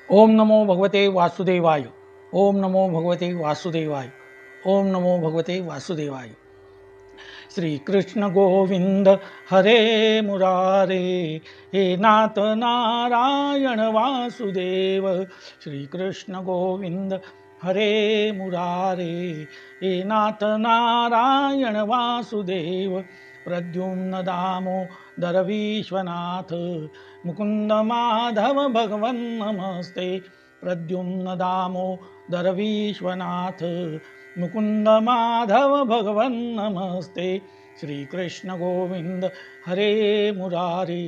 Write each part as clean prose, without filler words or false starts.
ओम नमो भगवते वासुदेवाय। ओम नमो भगवते वासुदेवाय। ओम नमो भगवते वासुदेवाय। श्री कृष्ण गोविंद हरे मुरारे, हे नाथ नारायण वासुदेव। श्री कृष्ण गोविंद हरे मुरारे, हे नाथ नारायण वासुदेव। प्रद्युम्न दामोदर विश्वनाथ, मुकुंद माधव भगवन नमस्ते। प्रद्युम्न दामोदर विश्वनाथ, मुकुंद माधव भगवन नमस्ते। श्री कृष्ण गोविंद हरे मुरारे,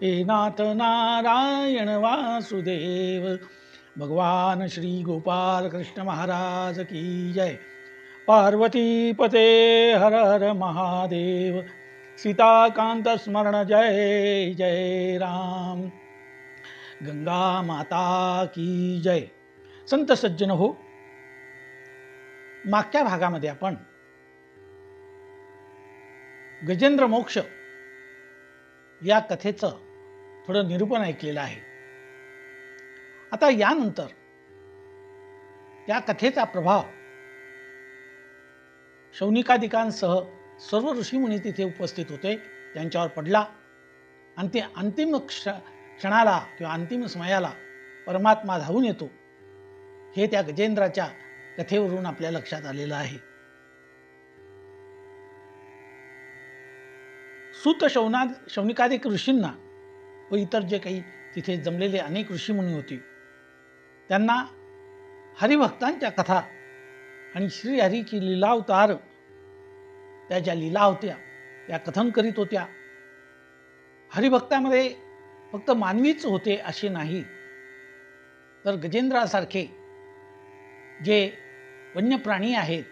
हे नाथ नारायण वासुदेव। भगवान श्री गोपाल कृष्ण महाराज की जय। पार्वती पते हर हर महादेव। सीताकांत स्मरण जय जय राम। गंगा माता की जय। संत सज्जन हो, मागच्या भागामध्ये आपण गजेंद्र मोक्ष या कथेचं थोडं निरूपण ऐकलेलं आहे। आता यानंतर त्या कथेचा प्रभाव शौनिकादिकांसह सर्व ऋषीमुनी तिथे उपस्थित होते त्यांच्यावर पडला आणि ते अंतिम क्षणाला किंवा अंतिम समयाला परमात्मा धावून येतो हे त्या गजेंद्राच्या कथेवरून आपल्या लक्षात आलेलं आहे। सूत शौनिकादिक ऋषींना व इतर जे काही तिथे जमलेले अनेक ऋषीमुनी होते त्यांना हरिभक्तांच्या कथा आणि श्रीहरीची लीलावतार त्या ज्या लीला होत्या त्या कथन करीत होत्या। हरिभक्तामध्ये फक्त मानवीच होते असे नाही, तर गजेंद्रासारखे जे वन्य प्राणी आहेत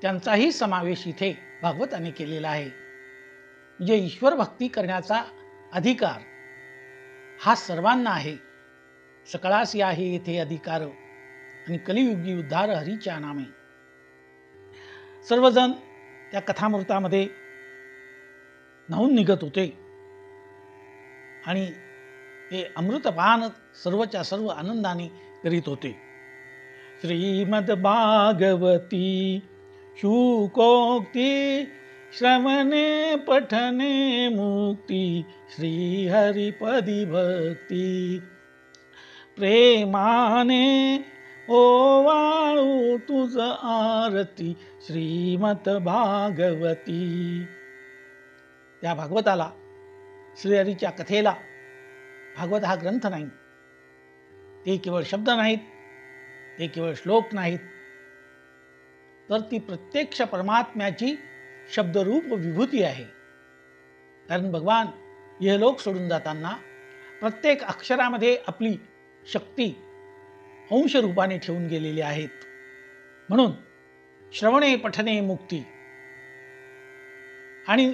त्यांचाही समावेश इथे भागवताने केलेला आहे। म्हणजे ईश्वर भक्ती करण्याचा अधिकार हा सर्वांना आहे। सकळासी आहे येथे अधिकार, आणि कलियुगी उद्धार हरीच्या नामे। सर्वजण त्या कथामृतामध्ये न्हाऊन निघत होते आणि ते अमृतपान सर्वच्या सर्व आनंदाने करीत होते। श्रीमद भागवती शुकोक्ती, श्रवणे पठने मुक्ती। श्री हरिपदी भक्ती, प्रेमाने ओवाळू तुझ आरती। श्रीमद भागवती। त्या भागवताला, श्रीहरीच्या कथेला, भागवत हा ग्रंथ नाही, ते केवळ शब्द नाहीत, ते केवळ श्लोक नाहीत, तर ती प्रत्यक्ष परमात्म्याची शब्दरूप विभूती आहे। कारण भगवान इहलोक सोडून जाताना प्रत्येक अक्षरामध्ये आपली शक्ती अंश रूपाने ठेवून गेलेली आहेत। म्हणून श्रवणे पठने मुक्ती, आणि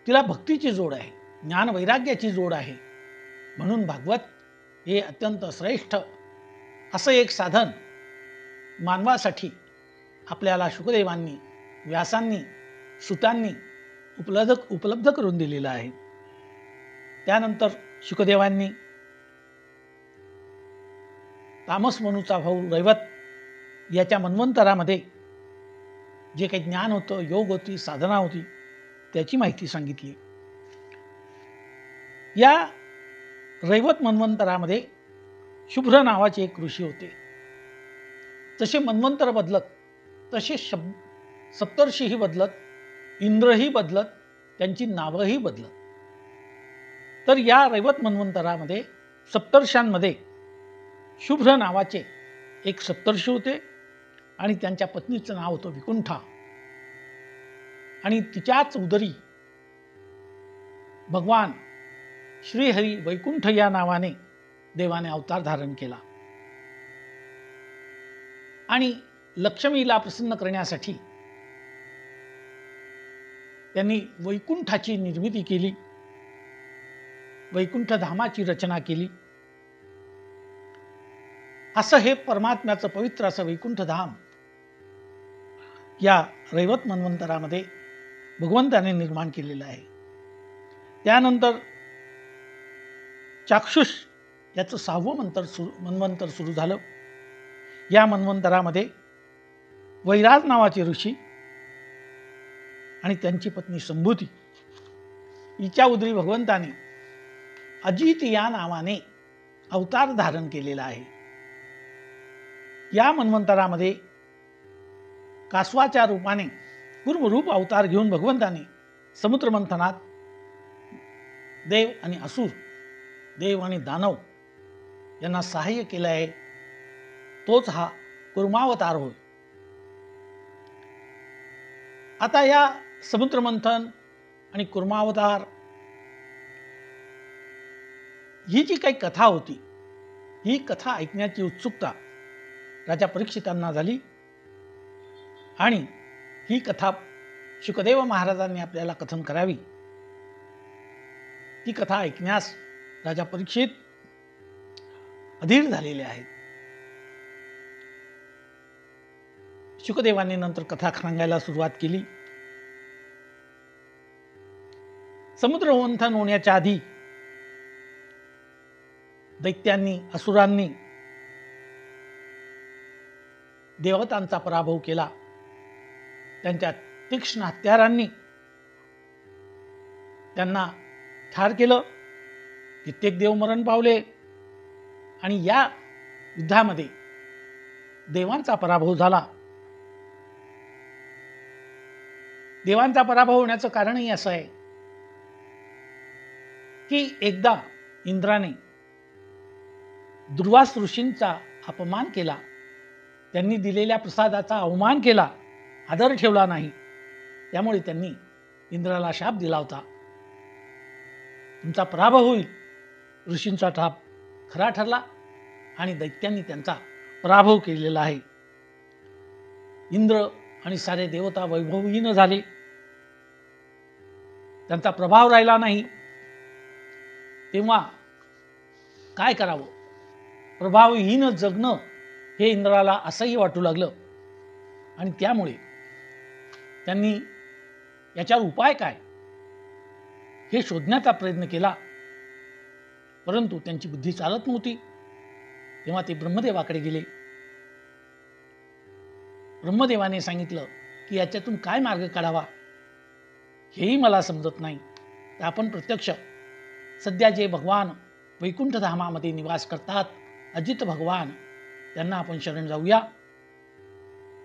तिला भक्तीची जोड आहे, ज्ञान वैराग्याची जोड आहे। म्हणून भागवत हे अत्यंत श्रेष्ठ असं एक साधन मानवासाठी आपल्याला शुकदेवांनी, व्यासांनी, सुतांनी उपलब्ध करून दिलेलं आहे। त्यानंतर शुकदेवांनी तामस मनुचा भाऊ रैवत याच्या मन्वंतरामध्ये जे काही ज्ञान होतं, योग होती, साधना होती, त्याची माहिती सांगितली। या रैवत मन्वंतरामध्ये शुभ्र नावाचे एक ऋषी होते। जसे मन्वंतर बदलत तसे सप्तर्षीही बदलत, इंद्रही बदलत, त्यांची नावंही बदलत। तर या रैवत मन्वंतरामध्ये सप्तर्षांमध्ये शुभ्र नावाचे एक सप्तर्षी होते आणि त्यांच्या पत्नीचं नाव होतं विकुंठा, आणि तिच्याच उदरी भगवान श्रीहरी वैकुंठ या नावाने देवाने अवतार धारण केला आणि लक्ष्मीला प्रसन्न करण्यासाठी त्यांनी वैकुंठाची निर्मिती केली, वैकुंठ धामाची रचना केली। असं हे परमात्म्याचं पवित्र असं वैकुंठ धाम या रैवत मन्वंतरामध्ये भगवंताने निर्माण केलेलं आहे। त्यानंतर चाक्षुष याचं 6वं मन्वंतर सुरू झालं. या मन्वंतरामध्ये वैराज नावाचे ऋषी आणि त्यांची पत्नी संभूती हिच्या उदरी भगवंताने अजित या नावाने अवतार धारण केलेला आहे. या मन्वंतरामध्ये कासवाच्या रूपाने कूर्मरूप अवतार घेऊन भगवंताने समुद्र मंथनात देव आणि असुर, देव आणि दानव यांना सहाय्य केलं आहे. तोच हा कूर्मावतार होय. आता या समुद्र मंथन आणि कूर्मावतार ही जी काही कथा होती, ही कथा ऐकण्याची उत्सुकता राजा परीक्षितांना झाली आणि ही कथा शुकदेव महाराजांनी आपल्याला कथन करावी. ती कथा ऐकण्यास राजा परीक्षित अधीर झालेले आहेत. शुकदेवांनी नंतर कथा सांगायला सुरुवात केली. समुद्र मंथन होण्याच्या आधी दैत्यांनी, असुरांनी देवतांचा पराभव केला. त्यांच्या तीक्ष्ण हत्यारांनी त्यांना ठार केलं. कित्येक देव मरण पावले आणि या युद्धामध्ये देवांचा पराभव झाला. देवांचा पराभव होण्याचं कारणही असं आहे की एकदा इंद्राने दुर्वास ऋषींचा अपमान केला. त्यांनी दिलेल्या प्रसादाचा अवमान केला, आदर ठेवला नाही. त्यामुळे त्यांनी इंद्राला शाप दिला होता, तुमचा पराभव होईल. ऋषींचा शाप खरा ठरला आणि दैत्यांनी त्यांचा पराभव केलेला आहे. इंद्र आणि सारे देवता वैभवहीन झाले, त्यांचा प्रभाव राहिला नाही. तेव्हा काय करावं? प्रभावहीन जगणं हे इंद्राला असंही वाटू लागलं आणि त्यामुळे त्यांनी याच्यावर उपाय काय हे शोधण्याचा प्रयत्न केला. परंतु त्यांची बुद्धी चालत नव्हती. तेव्हा ते ब्रह्मदेवाकडे गेले. ब्रह्मदेवाने सांगितलं की याच्यातून काय मार्ग काढावा हेही मला समजत नाही. तर आपण प्रत्यक्ष सध्या जे भगवान वैकुंठ धामामध्ये निवास करतात, अजित भगवान, त्यांना आपण शरण जाऊया.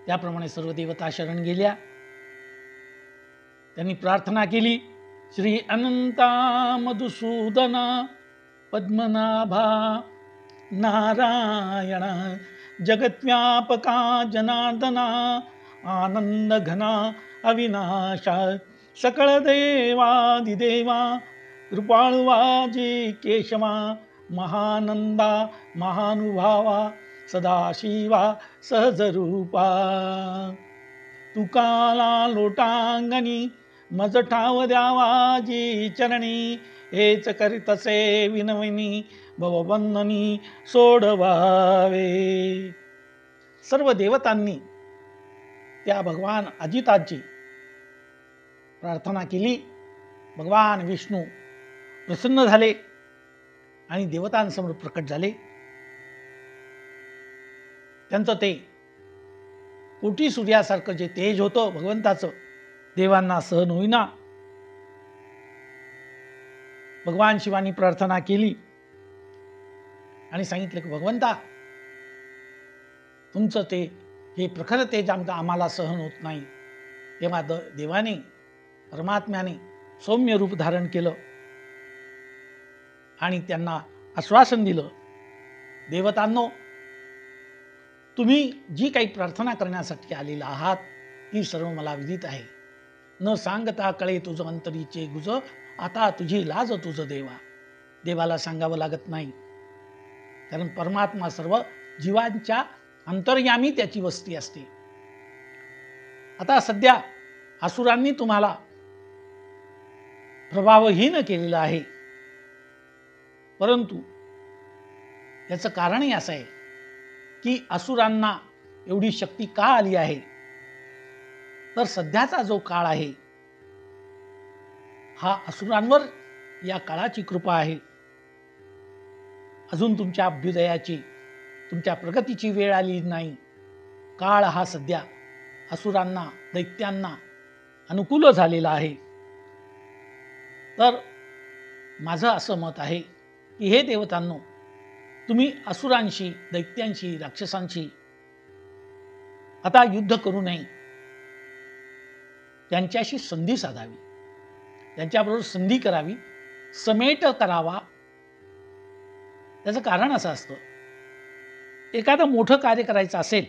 त्याप्रमाणे सर्व देवता शरण गेल्या. त्यांनी प्रार्थना केली, श्री अनंता मधुसूदन पद्मनाभा नारायण जगत्व्यापका जनार्दना आनंद घना अविनाशा सकळ देवादिदेवा कृपाळुवाजी केशवा महानंदा महानुभावा सदाशिवा सहजरूपा तुकाला लोटांगणी मज ठाव द्यावाजी चरणी हेच करीतसे विनविनी भवबंधनी सोडवावे. सर्व देवतांनी त्या भगवान अजिताची प्रार्थना केली. भगवान विष्णू प्रसन्न झाले आणि देवतांसमोर प्रकट झाले. त्यांचं ते कोटी सूर्यासारखं जे तेज होतं भगवंताचं, देवांना सहन होईना. भगवान शिवानी प्रार्थना केली आणि सांगितलं की भगवंता, तुमचं ते हे प्रखर तेज आम्हाला सहन होत नाही. तेव्हा देवाने, परमात्म्याने सौम्य रूप धारण केलं आणि त्यांना आश्वासन दिलं, देवतांनो, तुम्ही जी काही प्रार्थना करण्यासाठी आलेला आहात ती सर्व मला विदित आहे. न सांगता कळे तुझं अंतरीचे गुज, आता तुझी लाज तुझं देवा. देवाला सांगावं लागत नाही, कारण परमात्मा सर्व जीवांच्या अंतर्यामी त्याची वस्ती असते. आता सध्या असुरांनी तुम्हाला प्रभावहीन केलेलं आहे, परंतु याचं कारणही असं आहे की असुरांना एवढी शक्ती का आली आहे, तर सध्याचा जो काळ आहे हा असुरांवर या काळाची कृपा आहे. अजून तुमच्या अभ्युदयाची, तुमच्या प्रगतीची वेळ आली नाही. काळ हा सध्या असुरांना, दैत्यांना अनुकूल झालेला आहे. तर माझं असं मत आहे की हे देवतांनो, तुम्ही असुरांशी, दैत्यांशी, राक्षसांशी आता युद्ध करू नये. त्यांच्याशी संधी साधावी, त्यांच्याबरोबर संधी करावी, समेट करावा. त्याचं कारण असं असतं, एखादं मोठं कार्य करायचं असेल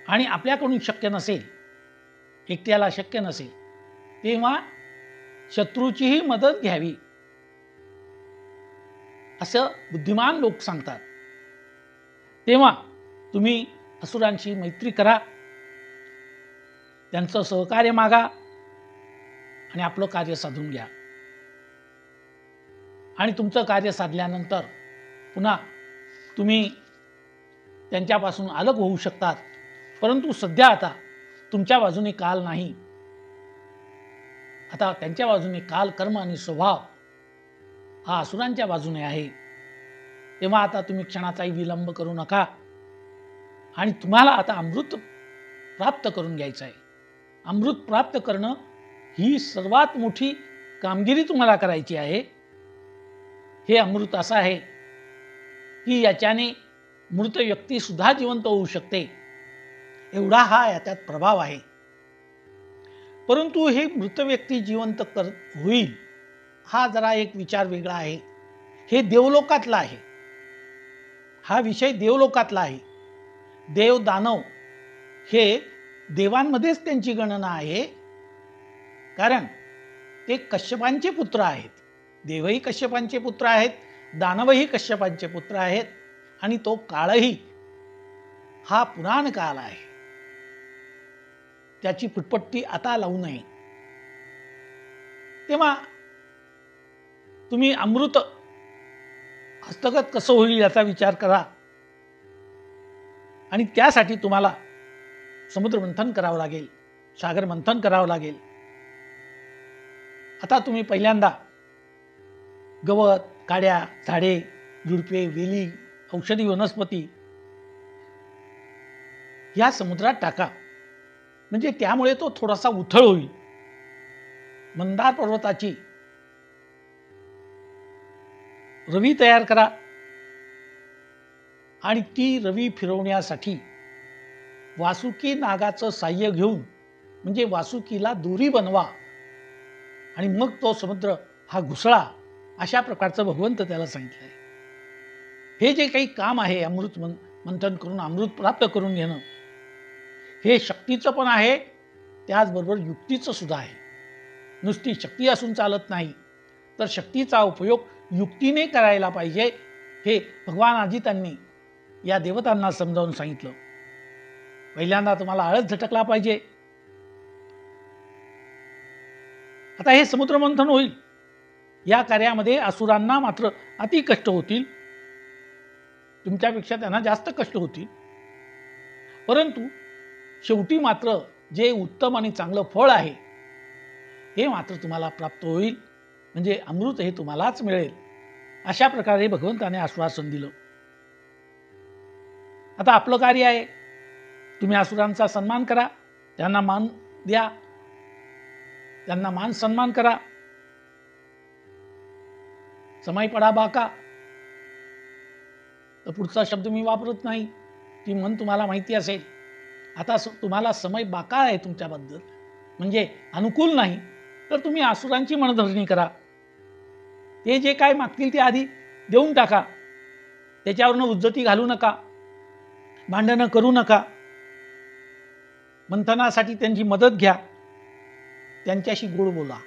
आणि आपल्याकडून शक्य नसेल, एकट्याला शक्य नसेल, तेव्हा शत्रूचीही मदत घ्यावी असं बुद्धिमान लोक सांगतात. तेव्हा तुम्ही असुरांशी मैत्री करा, त्यांचं सहकार्य मागा आणि आपलं कार्य साधून घ्या. आणि तुमचं कार्य साधल्यानंतर पुन्हा तुम्ही त्यांच्यापासून अलग होऊ शकतात. परंतु सध्या आता तुमच्या बाजूने काल नाही. आता त्यांच्या बाजूने काल, कर्म आणि स्वभाव हा असुरांच्या बाजूने आहे. तेव्हा आता तुम्ही क्षणाचाही विलंब करू नका आणि तुम्हाला आता अमृत प्राप्त करून घ्यायचं आहे. अमृत प्राप्त करणं ही सर्वात मोठी कामगिरी तुम्हाला करायची आहे. हे अमृत असं आहे की याच्याने मृत व्यक्ती सुद्धा जिवंत होऊ शकते, एवढा हा याच्यात प्रभाव आहे. परंतु हे मृत व्यक्ती जिवंत होईल हा जरा एक विचार वेगळा आहे. हे देवलोकातला आहे, हा विषय देवलोकातला आहे. देव दानव हे देवांमध्येच त्यांची गणना आहे, कारण ते कश्यपांचे पुत्र आहेत. देवही कश्यपांचे पुत्र आहेत, दानवही कश्यपांचे पुत्र आहेत. आणि तो काळही हा पुराण काळ आहे, त्याची फुटपट्टी आता लावू नये. तेव्हा तुम्ही अमृत हस्तगत कसं होईल याचा विचार करा. आणि त्यासाठी तुम्हाला समुद्र मंथन करावं लागेल, सागर मंथन करावं लागेल. आता तुम्ही पहिल्यांदा गवत, काड्या, झाडे, झुडपे, वेली, औषधी वनस्पती या समुद्रात टाका, म्हणजे त्यामुळे तो थोडासा उथळ होईल. मंदार पर्वताची रवी तयार करा आणि ती रवी फिरवण्यासाठी वासुकी नागाचं साह्य घेऊन, म्हणजे वासुकीला दोरी बनवा आणि मग तो समुद्र हा घुसळा, अशा प्रकारचं भगवंत त्याला सांगितलं आहे. हे जे काही काम आहे अमृत मंथन करून अमृत प्राप्त करून घेणं, हे शक्तीचं पण आहे, त्याचबरोबर युक्तीचं सुद्धा आहे. नुसती शक्ती असून चालत नाही, तर शक्तीचा उपयोग युक्तीने करायला पाहिजे. हे भगवान अजितांनी या देवतांना समजावून सांगितलं. पहिल्यांदा तुम्हाला आळस झटकला पाहिजे. आता हे समुद्र मंथन होईल, या कार्यामध्ये असुरांना मात्र अति कष्ट होतील, तुमच्यापेक्षा त्यांना जास्त कष्ट होतील. परंतु शेवटी मात्र जे उत्तम आणि चांगलं फळ आहे हे मात्र तुम्हाला प्राप्त होईल, म्हणजे अमृत हे तुम्हालाच मिळेल. अशा प्रकारे भगवंताने आश्वासन दिलं. आता आपलं कार्य आहे, तुम्ही असुरांचा सन्मान करा, त्यांना मान द्या, त्यांना मान सन्मान करा. समय पडा बाका, तर पुढचा शब्द मी वापरत नाही, ती म्हण तुम्हाला माहिती असेल. आता तुम्हाला समय बाका आहे तुमच्याबद्दल, म्हणजे अनुकूल नाही, तर तुम्ही असुरांची मनधरणी करा. ते जे काय मागतील ते आधी देऊन टाका, त्याच्यावरनं उज्जती घालू नका, भांडणं करू नका. मंथनासाठी त्यांची मदत घ्या, त्यांच्याशी गोड बोला,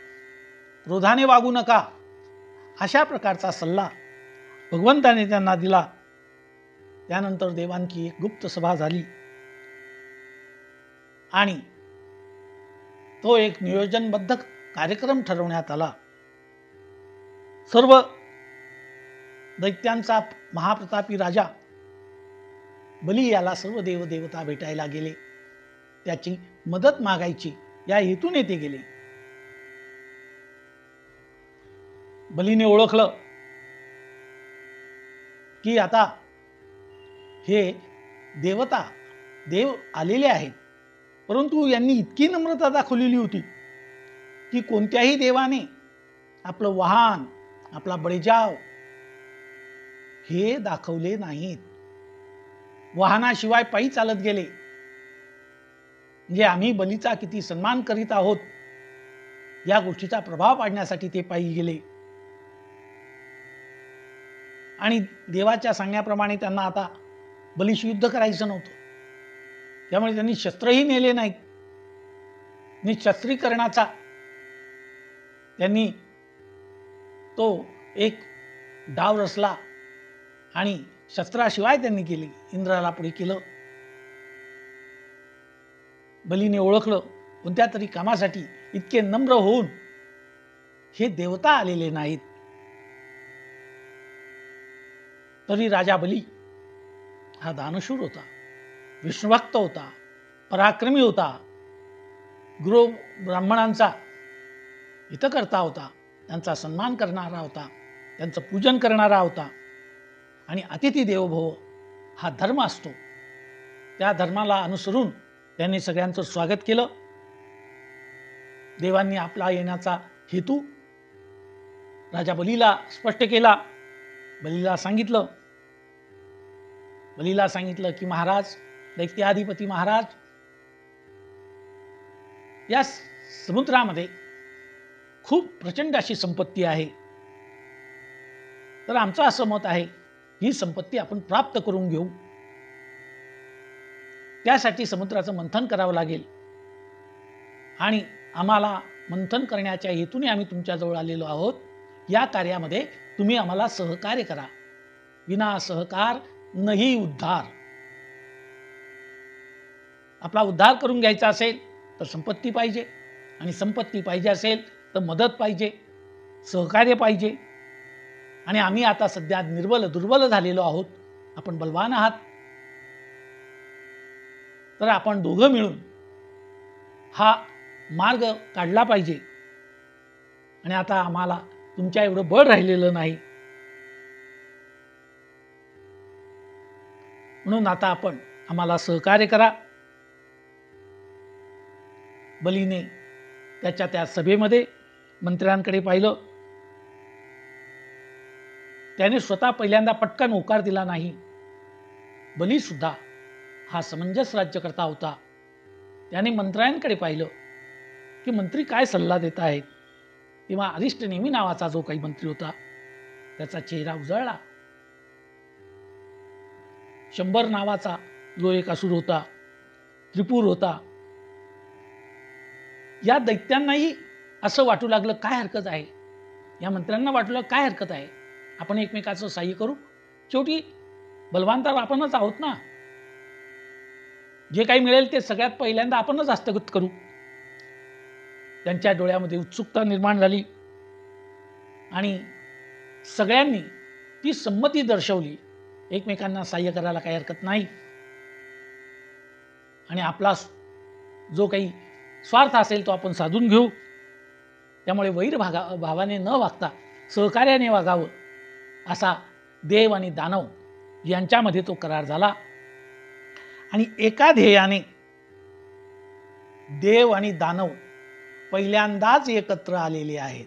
क्रोधाने वागू नका. अशा प्रकारचा सल्ला भगवंताने त्यांना दिला. त्यानंतर देवांची एक गुप्त सभा झाली आणि तो एक नियोजनबद्ध कार्यक्रम ठरवण्यात आला. सर्व दैत्यांचा महाप्रतापी राजा बली याला सर्व देवदेवता भेटायला गेले, त्याची मदत मागायची या हेतूने ते गेले. बलीने ओळखलं की आता हे देव आलेले आहेत, परंतु यांनी इतकी नम्रता दाखवलेली होती की कोणत्याही देवाने आपलं वाहन, आपला बळीजाव हे दाखवले नाहीत. वाहनाशिवाय पायी चालत गेले. म्हणजे आम्ही बलीचा किती सन्मान करीत आहोत या गोष्टीचा प्रभाव पाडण्यासाठी ते पायी गेले. आणि देवाच्या सांगण्याप्रमाणे त्यांना आता बलीशी युद्ध करायचं नव्हतं, त्यामुळे त्यांनी शस्त्रही नेले नाहीत. निशस्त्रीकरणाचा त्यांनी तो एक डाव रचला आणि शस्त्राशिवाय त्यांनी केली. इंद्राला पुढे केलं. बलीने ओळखलं कोणत्या तरी कामासाठी इतके नम्र होऊन हे देवता आलेले नाहीत. तरी राजा बली हा दानशूर होता, विष्णुभक्त होता, पराक्रमी होता, गुरु ब्राह्मणांचा हितकर्ता होता, त्यांचा सन्मान करणारा होता, त्यांचं पूजन करणारा होता. आणि अतिथी देवो भव हा धर्म असतो. त्या धर्माला अनुसरून त्यांनी सगळ्यांचं स्वागत केलं. देवांनी आपला येण्याचा हेतू राजा बलीला स्पष्ट केला. बलीला सांगितलं की महाराज, दैत्याधिपती महाराज, या समुद्रामध्ये खूप प्रचंड अशी संपत्ती आहे. तर आमचं असं मत आहे, ही संपत्ती आपण प्राप्त करून घेऊ. त्यासाठी समुद्राचं मंथन करावं लागेल आणि आम्हाला मंथन करण्याच्या हेतूने आम्ही तुमच्याजवळ आलेलो आहोत. या कार्यामध्ये तुम्ही आम्हाला सहकार्य करा. विना सहकार नाही उद्धार. आपला उद्धार करून घ्यायचा असेल तर संपत्ती पाहिजे, आणि संपत्ती पाहिजे असेल तर मदत पाहिजे, सहकार्य पाहिजे. आणि आम्ही आता सध्या दुर्बल झालेलो आहोत. आपण बलवान आहात. तर आपण दोघं मिळून हा मार्ग काढला पाहिजे. आणि आता आम्हाला तुमच्या एवढं बळ राहिलेलं नाही, म्हणून आता आपण आम्हाला सहकार्य करा. बलीने त्या सभेमध्ये मंत्र्यांकडे पाहिलं. त्याने स्वतः पहिल्यांदा पटकन होकार दिला नाही. बली सुद्धा हा समंजस राज्यकर्ता होता. त्याने मंत्र्यांकडे पाहिलं की मंत्री काय सल्ला देत आहेत. तेव्हा अरिष्टनेमी नावाचा जो काही मंत्री होता त्याचा चेहरा उजळला. 100 नावाचा जो एक असुर होता, त्रिपुर होता, या दैत्यांनाही असं वाटू लागलं काय हरकत आहे. या मंत्र्यांना वाटू लागलं काय हरकत आहे, आपण एकमेकाचं सहाय्य करू. शेवटी बलवान तर आपणच आहोत ना. जे काही मिळेल ते सगळ्यात पहिल्यांदा आपणच हस्तगत करू. त्यांच्या डोळ्यामध्ये उत्सुकता निर्माण झाली आणि सगळ्यांनी ती संमती दर्शवली. एकमेकांना सहाय्य करायला काही हरकत नाही आणि आपला जो काही स्वार्थ असेल तो आपण साधून घेऊ. त्यामुळे भावाने न वागता सहकार्याने वागावं असा देव आणि दानव यांच्यामध्ये तो करार झाला. आणि एका ध्येयाने देव आणि दानव पहिल्यांदाच एकत्र आलेले आहेत.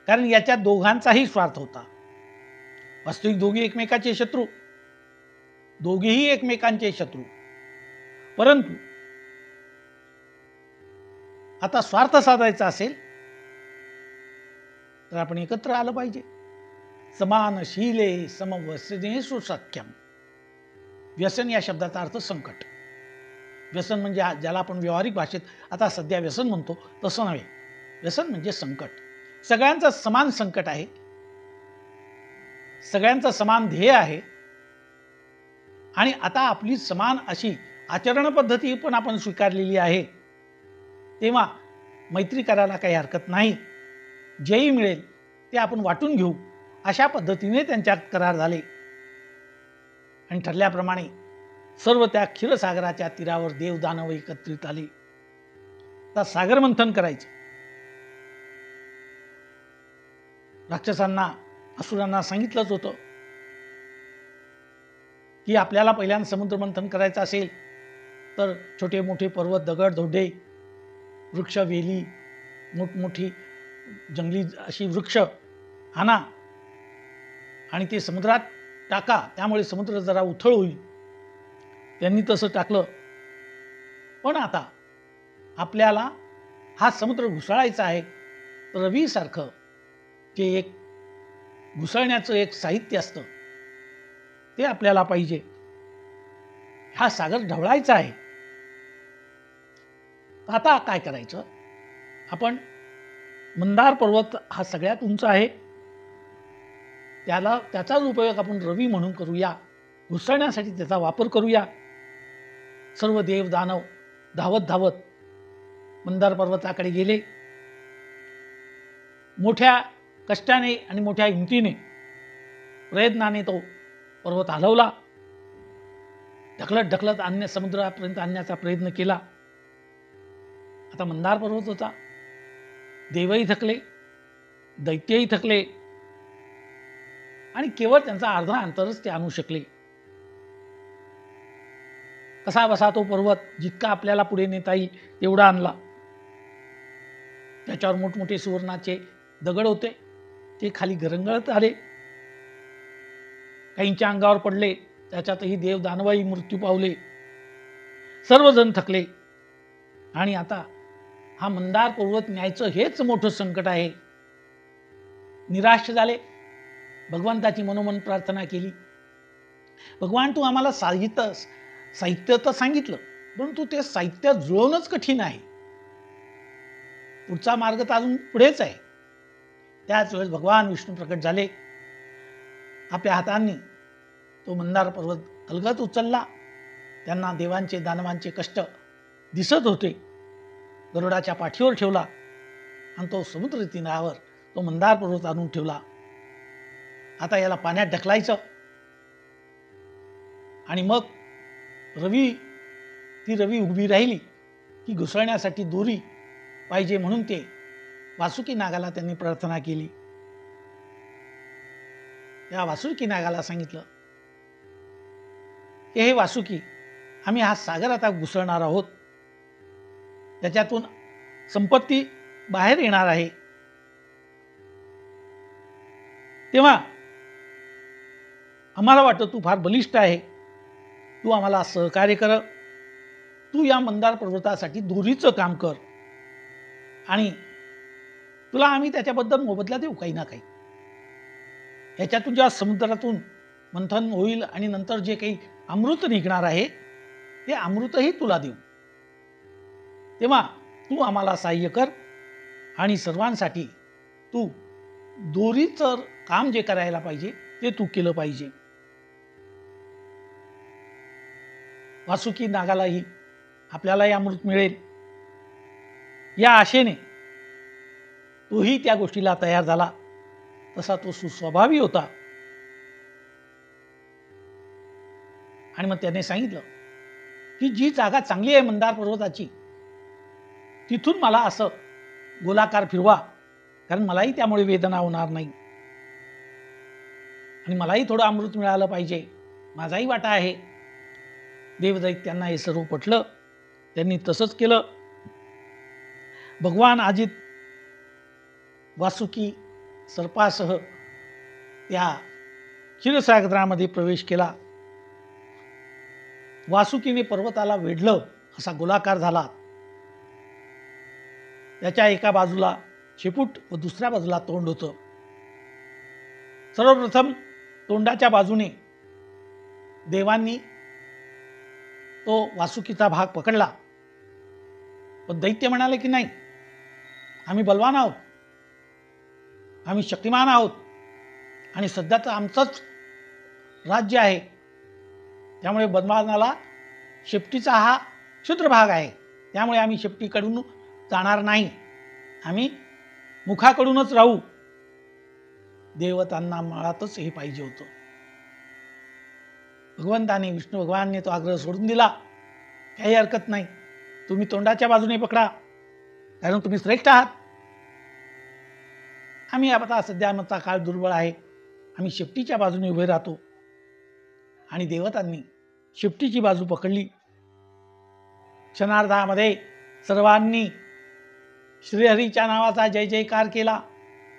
कारण याच्या दोघांचाही स्वार्थ होता. वास्तविक दोघेही एकमेकांचे शत्रू, परंतु आता स्वार्थ साधायचा असेल तर आपण एकत्र आलं पाहिजे. समानशीले समव्यसनेषु सख्यम. व्यसन या शब्दाचा अर्थ संकट. व्यसन म्हणजे ज्याला आपण व्यावहारिक भाषेत आता सध्या व्यसन म्हणतो तसं नव्हे. व्यसन म्हणजे संकट. सगळ्यांचं समान संकट आहे, सगळ्यांचं समान ध्येय आहे आणि आता आपली समान अशी आचरण पद्धती पण आपण स्वीकारलेली आहे. तेव्हा मैत्री करायला काही हरकत नाही. जेही मिळेल ते आपण वाटून घेऊ अशा पद्धतीने त्यांच्यात करार झाले. आणि ठरल्याप्रमाणे सर्व त्या क्षीरसागराच्या तीरावर देव दानव एकत्रित आले. आता सागर मंथन करायचं. राक्षसांना असुरांना सांगितलंच होतं की आपल्याला पहिल्यांदा समुद्र मंथन करायचं असेल तर छोटे मोठे पर्वत, दगड, धोडे, वृक्ष, वेली, मोठमोठी जंगली अशी वृक्ष आणा आणि ते समुद्रात टाका, त्यामुळे समुद्र जरा उथळ होईल. त्यांनी तसं टाकलं. पण आता आपल्याला हा समुद्र घुसळायचा आहे, तर रवीसारखं जे एक घुसळण्याचं एक साहित्य असतं ते आपल्याला पाहिजे. हा सागर ढवळायचा आहे. आता काय करायचं? आपण मंदार पर्वत हा सगळ्यात उंच आहे, त्याचाच उपयोग आपण रवी म्हणून करूया, घुसळण्यासाठी त्याचा वापर करूया. सर्व देव दानव धावत धावत मंदार पर्वताकडे गेले. मोठ्या कष्टाने आणि मोठ्या हिमतीने प्रयत्नाने तो पर्वत हलवला. ढकलत ढकलत समुद्रापर्यंत आणण्याचा प्रयत्न केला. आता मंदार पर्वत होता. देवही थकले, दैत्यही थकले आणि केवळ त्यांचा अर्धा अंतरच ते आणू शकले. कसा बसा तो पर्वत जितका आपल्याला पुढे नेता येईल तेवढा आणला. त्याच्यावर मोठमोठे सुवर्णाचे दगड होते, ते खाली गरंगळत आले. काहींच्या अंगावर पडले, त्याच्यातही देव दानवही मृत्यू पावले. सर्वजण थकले आणि आता हा मंदार पर्वत न्यायचं हेच मोठं संकट आहे. निराश झाले. भगवंताची मनोमन प्रार्थना केली, भगवान तू आम्हाला साहित्य तर सांगितलं, परंतु ते साहित्य जुळवणंच कठीण आहे. पुढचा मार्ग तर अजून पुढेच आहे. त्याच वेळेस भगवान विष्णू प्रकट झाले. आपल्या हातांनी तो मंदार पर्वत अलगद उचलला. त्यांना देवांचे दानवांचे कष्ट दिसत होते. गरुडाच्या पाठीवर ठेवला आणि तो समुद्र किनाऱ्यावर तो मंदार पर्वत आणून ठेवला. आता याला पाण्यात ढकलायचं आणि मग ती रवी उभी राहिली की घुसळण्यासाठी दोरी पाहिजे, म्हणून ते वासुकी नागाला त्यांनी प्रार्थना केली. या वासुकी नागाला सांगितलं की हे वासुकी, आम्ही हा सागर आता घुसळणार आहोत, त्याच्यातून संपत्ती बाहेर येणार आहे. तेव्हा आम्हाला वाटतं तू फार बलिष्ठ आहे, तू आम्हाला सहकार्य कर. तू या मंदार पर्वतासाठी दोरीचं काम कर आणि तुला आम्ही त्याच्याबद्दल मोबदला देऊ काही ना काही. ह्याच्यातून जेव्हा समुद्रातून मंथन होईल आणि नंतर जे काही अमृत निघणार आहे ते अमृतही तुला देऊ. तेव्हा तू आम्हाला सहाय्य कर आणि सर्वांसाठी तू दोरीचं काम जे करायला पाहिजे ते तू केलं पाहिजे. वासुकी नागालाही आपल्यालाही अमृत मिळेल या आशेने तोही त्या गोष्टीला तयार झाला. तसा तो सुस्वभावी होता आणि मग त्याने सांगितलं की जी जागा चांगली आहे मंदार पर्वताची, तिथून मला असं गोलाकार फिरवा, कारण मलाही त्यामुळे वेदना होणार नाही आणि मलाही थोडं अमृत मिळालं पाहिजे, माझाही वाटा आहे. देवदैत्यांना हे सर्व पटलं. त्यांनी तसंच केलं. भगवान अजित वासुकी सर्पासह त्या क्षीरसागरामध्ये प्रवेश केला. वासुकीने पर्वताला वेढलं, असा गोलाकार झाला. त्याच्या एका बाजूला शेपूट व दुसऱ्या बाजूला तोंड होतं. सर्वप्रथम तोंडाच्या बाजूने देवांनी तो वासुकीचा भाग पकडला, पण दैत्य म्हणाले की नाही, आम्ही बलवान आहोत, आम्ही शक्तिमान आहोत आणि सध्याच आमचंच राज्य आहे, त्यामुळे बलवानाला शेपटीचा हा क्षुद्र भाग आहे, त्यामुळे आम्ही शेपटीकडून जाणार नाही, आम्ही मुखाकडूनच राहू. देवतांना मुळातच हे पाहिजे होतं. भगवंताने विष्णू भगवानने तो आग्रह सोडून दिला. काही हरकत नाही, तुम्ही तोंडाच्या बाजूने पकडा, कारण तुम्ही श्रेष्ठ आहात. आम्ही आता सध्या आमचा काळ दुर्बळ आहे, आम्ही शेपटीच्या बाजूने उभे राहतो. आणि देवतांनी शेपटीची बाजू पकडली. क्षणार्धामध्ये सर्वांनी श्रीहरीच्या नावाचा जय जयकार केला,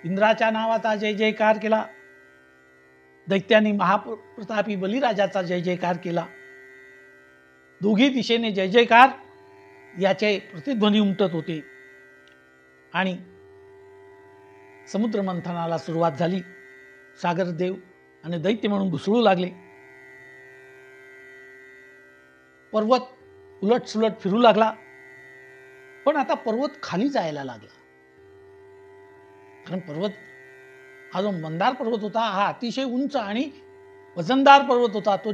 इंद्राच्या नावाचा जय जयकार केला, दैत्यांनी महाप्रतापी बलिराजाचा जय जयकार केला. दोघी दिशेने जय जयकार याचे प्रतिध्वनी उमटत होते. आणि समुद्र मंथनाला सुरुवात झाली. सागरदेव आणि दैत्य म्हणून घुसळू लागले. पर्वत उलट सुलट फिरू लागला. पण आता पर्वत खाली जायला लागला. कारण पर्वत हा जो मंदार पर्वत होता हा अतिशय उंच आणि वजनदार पर्वत होता. तो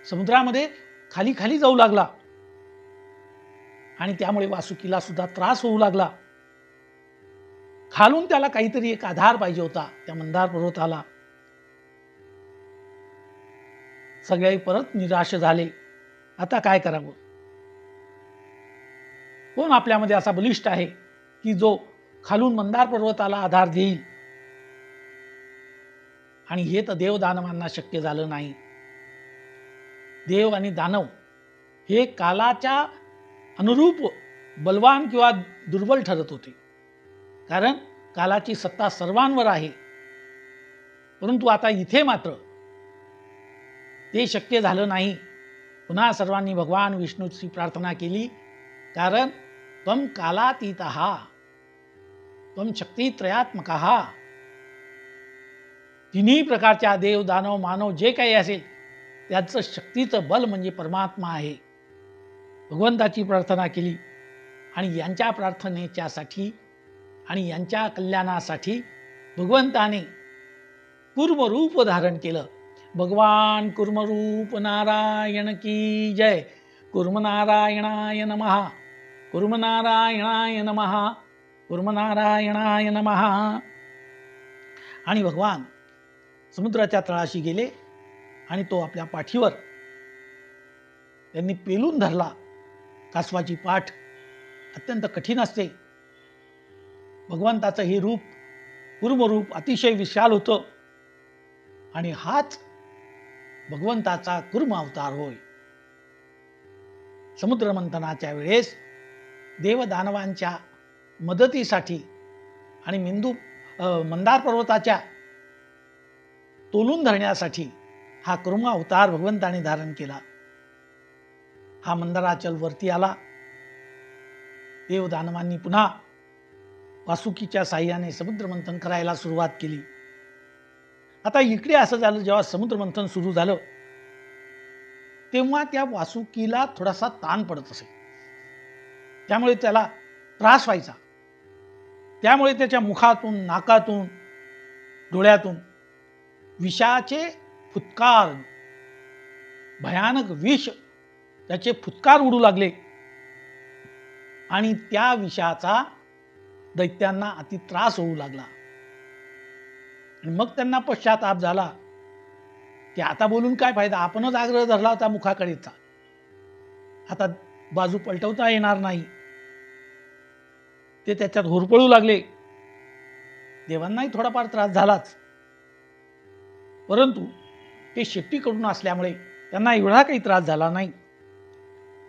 समुद्रामध्ये खाली खाली जाऊ लागला आणि त्यामुळे वासुकीला सुद्धा त्रास होऊ लागला. खालून त्याला काहीतरी एक आधार पाहिजे होता त्या मंदार पर्वताला. सगळे परत निराश झाले. आता काय करावं? कोण आपल्यामध्ये असा बलिष्ठ आहे की जो खालून मंदार पर्वताला आधार देईल? आणि हे तर देव दानवांना शक्य झालं नाही. देव आणि दानव हे कालाच्या अनुरूप बलवान किंवा दुर्बल ठरत होते. कारण कालाची सत्ता सर्वांवर आहे. परंतु आता इथे मात्र ते शक्य झालं नाही. पुन्हा सर्वांनी भगवान विष्णूची प्रार्थना केली. कारण त्वं कालातीतः त्वं शक्तित्रयात्मकः. तिन्ही प्रकारच्या देव दानव मानव जे काही असेल त्याचं शक्तीचं बल म्हणजे परमात्मा आहे. भगवंताची प्रार्थना केली आणि यांच्या प्रार्थनेच्यासाठी आणि यांच्या कल्याणासाठी भगवंताने कूर्मरूप धारण केलं. भगवान कूर्मरूप नारायण की जय. कूर्मनारायणाय नमः. कूर्मनारायणाय नमः. कूर्मनारायणाय नमः. आणि भगवान समुद्राच्या तळाशी गेले आणि तो आपल्या पाठीवर त्यांनी पेलून धरला. कासवाची पाठ अत्यंत कठीण असते. भगवंताचं हे रूप कूर्मरूप अतिशय विशाल होतं आणि हाच भगवंताचा कूर्म अवतार होय. समुद्र मंथनाच्या वेळेस देवदानवांच्या मदतीसाठी आणि मंदार पर्वताच्या तोलून धरण्यासाठी हा कूर्म अवतार भगवंताने धारण केला. हा मंदाराचल वरती आला. देवदानवांनी पुन्हा वासुकीच्या साह्याने समुद्र मंथन करायला सुरुवात केली. आता इकडे असं झालं, जेव्हा समुद्र मंथन सुरू झालं तेव्हा त्या वासुकीला थोडासा ताण पडत असे. त्यामुळे त्याला त्रास व्हायचा. त्यामुळे त्याच्या मुखातून नाकातून डोळ्यातून विषाचे फुत्कार, भयानक विष त्याचे फुत्कार उडू लागले आणि त्या विषाचा दैत्यांना अति त्रास होऊ लागला. आणि मग त्यांना पश्चाताप झाला की आता बोलून काय फायदा, आपणच आग्रह धरला होता मुखाकडेचा, आता बाजू पलटवता येणार नाही. ते त्याच्यात होरपळू लागले. देवांनाही थोडाफार त्रास झालाच, परंतु ते शेपटीकडून असल्यामुळे त्यांना एवढा काही त्रास झाला नाही.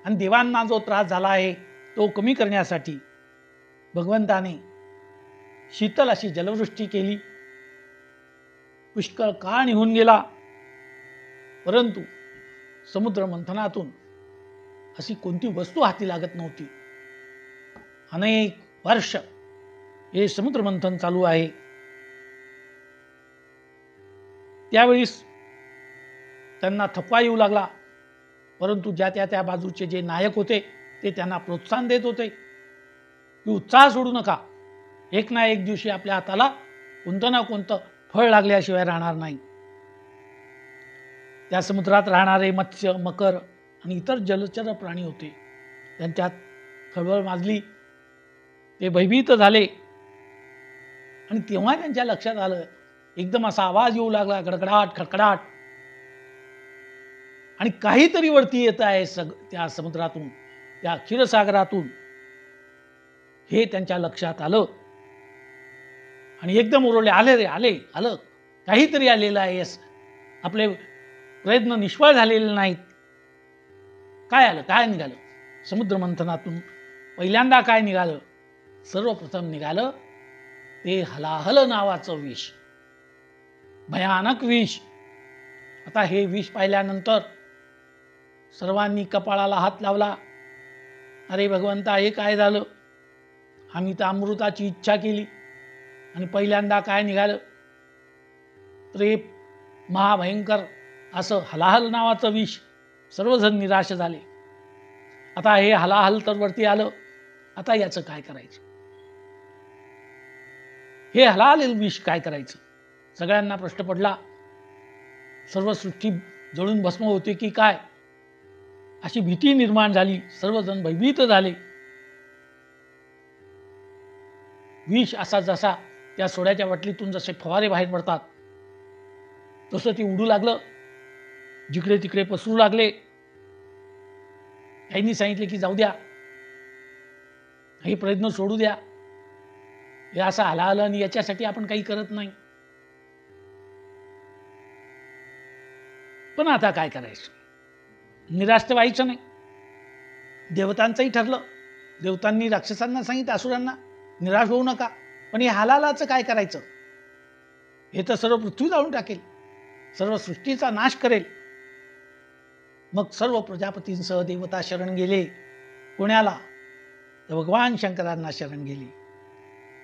आणि देवांना जो त्रास झाला आहे तो कमी करण्यासाठी भगवंताने शीतल अशी जलवृष्टी केली. पुष्कळ काळ निघून गेला, परंतु समुद्र मंथनातून अशी कोणती वस्तू हाती लागत नव्हती. अनेक वर्ष हे समुद्र मंथन चालू आहे. त्यावेळेस त्यांना थकवा येऊ लागला, परंतु ज्या त्या बाजूचे जे नायक होते ते त्यांना प्रोत्साहन देत होते की उत्साह सोडू नका, एक ना एक दिवशी आपल्या हाताला कोणतं ना कोणतं फळ लागल्याशिवाय राहणार नाही. त्या समुद्रात राहणारे मत्स्य, मकर आणि इतर जलचर प्राणी होते. त्यांच्यात खळबळ माजली. ते भयभीत झाले आणि तेव्हा त्यांच्या लक्षात आलं, एकदम असा आवाज येऊ लागला, गडगडाट खडखडाट, आणि काहीतरी वरती येत आहे त्या समुद्रातून, त्या क्षीरसागरातून. हे त्यांच्या लक्षात आलं. आणि एकदम ओरडले, आले रे, आलं, काहीतरी आलेलं आहेस, आपले प्रयत्न निष्फळ झालेले नाहीत. काय आलं, काय निघालं? समुद्र मंथनातून पहिल्यांदा काय निघालं? सर्वप्रथम निघालं ते हलाहल नावाचं विष, भयानक विष. आता हे विष पाहिल्यानंतर सर्वांनी कपाळाला हात लावला. अरे भगवंता, हे काय झालं? आम्ही तर अमृताची इच्छा केली आणि पहिल्यांदा काय निघालं? तर हे महाभयंकर असं हलाहल नावाचं विष. सर्वजण निराश झाले. आता हे हलाहल तर वरती आलं, आता याचं काय करायचं? हे हलाहल विष काय करायचं? सगळ्यांना प्रश्न पडला. सर्व सृष्टी जळून भस्म होते की काय, अशी भीती निर्माण झाली. सर्वजण भयभीत झाले. विष असा जसा त्या सोड्याच्या बाटलीतून जसे फवारे बाहेर पडतात तसं ते उडू लागलं, जिकडे तिकडे पसरू लागले. काहींनी सांगितले की जाऊ द्या, हे प्रयत्न सोडू द्या, हे असं हलाहल आणि याच्यासाठी आपण काही करत नाही. पण आता काय करायचं? निराश तर व्हायचं नाही. देवतांचंही ठरलं. देवतांनी राक्षसांना सांगितलं, असुरांना, निराश होऊ नका, पण हे हलाहलाचं काय करायचं? हे तर सर्व पृथ्वी जाळून टाकेल, सर्व सृष्टीचा नाश करेल. मग सर्व प्रजापतींसह देवता शरण गेले. कोणाला? तर भगवान शंकरांना शरण गेली.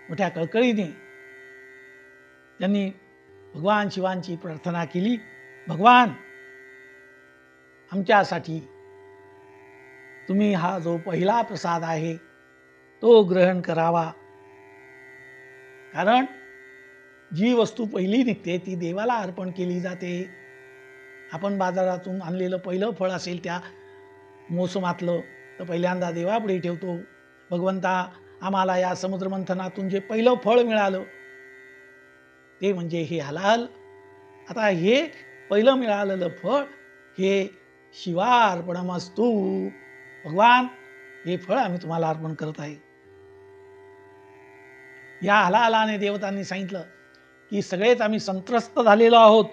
मोठ्या कळकळीने त्यांनी भगवान शिवांची प्रार्थना केली. भगवान, आमच्यासाठी तुम्ही हा जो पहिला प्रसाद आहे तो ग्रहण करावा. कारण जी वस्तू पहिली निघते ती देवाला अर्पण केली जाते. आपण बाजारातून आणलेलं पहिलं फळ असेल त्या मोसमातलं तर पहिल्यांदा देवापुढे ठेवतो. भगवंता, आम्हाला या समुद्रमंथनातून जे पहिलं फळ मिळालं ते म्हणजे हे हलाहल. आता हे पहिलं मिळालेलं फळ हे शिवार्पणमस्तु. भगवान, हे फळ आम्ही तुम्हाला अर्पण करत आहे. या हलाहलाने देवतांनी सांगितलं की सगळेच आम्ही संत्रस्त झालेलो आहोत.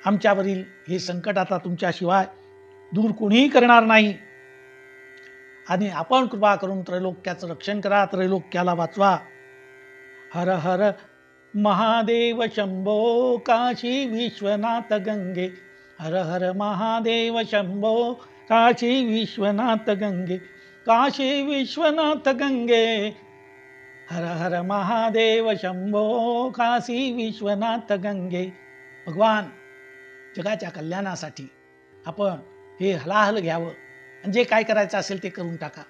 आमच्यावरील हे संकट आता तुमच्याशिवाय दूर कोणीही करणार नाही आणि आपण कृपा करून त्रैलोक्याचं रक्षण करा, त्रैलोक्याला वाचवा. हर हर महादेव शंभो काशी विश्वनाथ गंगे. हर हर महादेव शंभो काशी विश्वनाथ गंगे. काशी विश्वनाथ गंगे. हर हर महादेव शंभो काशी विश्वनाथ गंगे. भगवान, जगाच्या कल्याणासाठी आपण हे हलाहल घ्यावं आणि जे काय करायचं असेल ते करून टाका.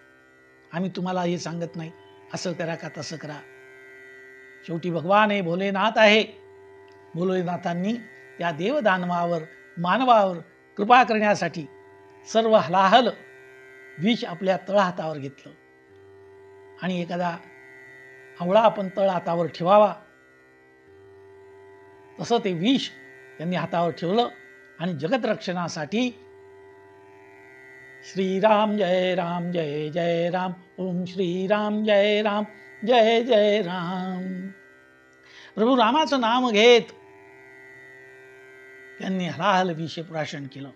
आम्ही तुम्हाला हे सांगत नाही असं करा का तसं करा. शेवटी भगवान हे भोलेनाथ आहे. भोलेनाथांनी त्या देवदानवावर, मानवावर कृपा करण्यासाठी सर्व हलाहल विष आपल्या तळहातावर घेतलं आणि एखादा आवळा आपण तळहातावर ठेवावा तसं ते विष त्यांनी हातावर ठेवलं आणि जगतरक्षणासाठी श्रीराम जय राम जय जय राम, ओम श्रीराम जय राम जय जय राम. प्रभू रामाचं नाम घेत त्यांनी हलाहल विष प्राशन केलं.